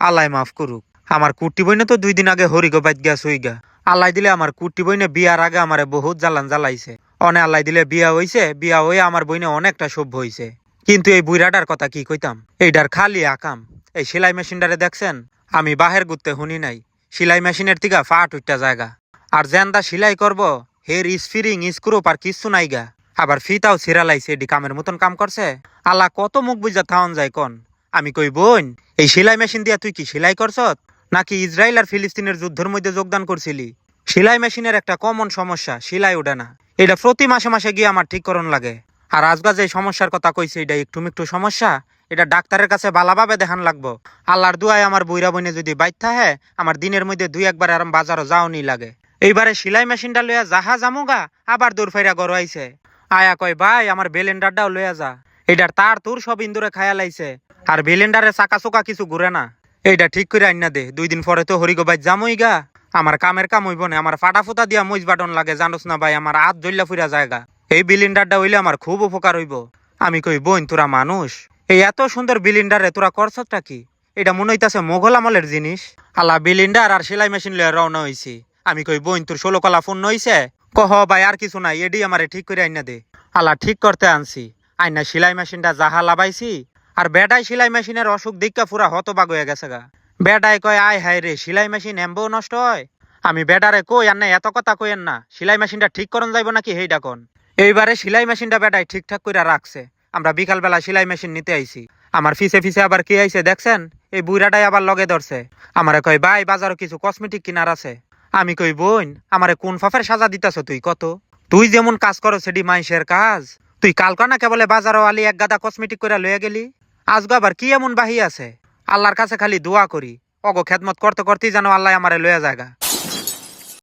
আল্লাহ মাফ করুক। আমার কুটি বইনে তো 2 দিন আগে হরিগো বাইত গিয়া সইগা। আল্লাহ দিলে আমার কুটি বইনে বিয়ার আগে আমারে বহুত জ্বালান জ্বালাইছে। অনে আল্লাহ দিলে বিয়া হইছে, বিয়া হয়ে আমার বইনে অনেকটা সভ্য হইছে। কিন্তু এই বুইরাটার কথা কি কইতাম, এইটার খালি আকাম। এই সেলাই মেশিনটারে দেখছেন? আমি বাহের গুতে শুনি নাই, সেলাই মেশিনের তিকা ফাট উঠটা জায়গা। আর জেনদা সেলাই করব, হের স্ফিরিং স্ক্রুপ আর কিচ্ছু নাইগা। আবার ফিতাও ছিড়ালাইছে, এডি কামের মতন কাম করছে। আল্লাহ কত মুখ বুঝা থাউন যায় কন। আমি কই বোন, এই সেলাই মেশিন দিয়া তুই কি সেলাই করছত, নাকি ইসরায়েল আর ফিলিস্তিনের যুদ্ধের মধ্যে যোগদান করছিলি? সেলাই মেশিনের একটা কমন সমস্যা, সেলাই ওঠে না। এটা প্রতি মাসে মাসে গিয়ে আমার ঠিক করণ লাগে। আর আজগা যে সমস্যার কথা কইছে, এটা একটু মিকটু সমস্যা। এটা ডাক্তারের কাছে ভালোভাবে দেখান লাগবো। আল্লাহর দুয়ায় আমার বইরা বইনে যদি বাইত থাকে, আমার দিনের মধ্যে 2-1 বার আরাম বাজারও যাওনি লাগে। এইবারে সেলাই মেশিনটা লইয়া যাহা জামুগা, আবার দূর ফেরা গড় আইছে। আয়া কয় ভাই আমার বেলেন্ডারটাও লইয়া যা। এটার তার তোর সব ইন্দুরে খায়া লাইছে। আর বেলেন্ডারে চাকা চোকা কিছু ঘুরে না। এইটা ঠিক করে আইনা দে, 2 দিন পরে তো হরিগো বাইত জামুই গা। আমার কামের কাম হইব না, আমার ফাটা ফুটা দিয়া মুজ বাটন লাগে জানোস না ভাই, আমার হাত জ্বল্লা ফুরা জায়গা। এই বিলিন্ডারটা হইলে আমার খুব উপকার হইব। আমি কই বোন তোরা মানুষ, এই এত সুন্দর বিলিন্ডারে তোরা করছটা কি? এটা মনে হইতাছে মোগল আমলের জিনিস। আল্লাহ বিলিন্ডার আর সেলাই মেশিন লইয়া রওনা হইছি। আমি কই বোন তোর 16 কলা ফোন নইছে? কহ ভাই আর কিছু নাই, এডি আমারে ঠিক করে আইনা দে। আল্লাহ ঠিক করতে আনছি। আইনা সেলাই মেশিনটা জাহা লাবাইছি। আর বেডাই সেলাই মেশিনের অসুখ দেখা পুরা হতবাগ হয়ে গেছে গা। বেডাই কয় আয় হায় রে, সেলাই মেশিন এমবো নষ্ট হয়। আমি বেডারে কই আর না এত কথা কইেন না, সেলাই মেশিনটা ঠিক করন যাইব নাকি হেইডা কোন। এইবারে সেলাই মেশিনটা বেডাই ঠিকঠাক কইরা রাখছে। আমরা বিকাল বেলা সেলাই মেশিন নিতে আইছি। আমার ফিসে ফিসে আবার কে আইছে দেখছেন? এই বুইরাটাই আবার লগে ধরছে। আমারে কয় ভাই বাজারও কিছু কসমেটিক কিনার আছে। আমি কই বোন, আমারে কোন ফাফের সাজা দিতাছ তুই কত? তুই যেমন কাজ করো সেটি মাইশের কাজ। তুই কালকা না কেবলে বাজারও আলি এক গাদা কসমেটিক কইরা লইয়া গেলি। আজগো আবার কি এমন বাহি আছে? আল্লাহর কাছে খালি দোয়া করি, অগো খেদমত করতে করতেই যেন আল্লাহ আমারে লইয়া জায়গা।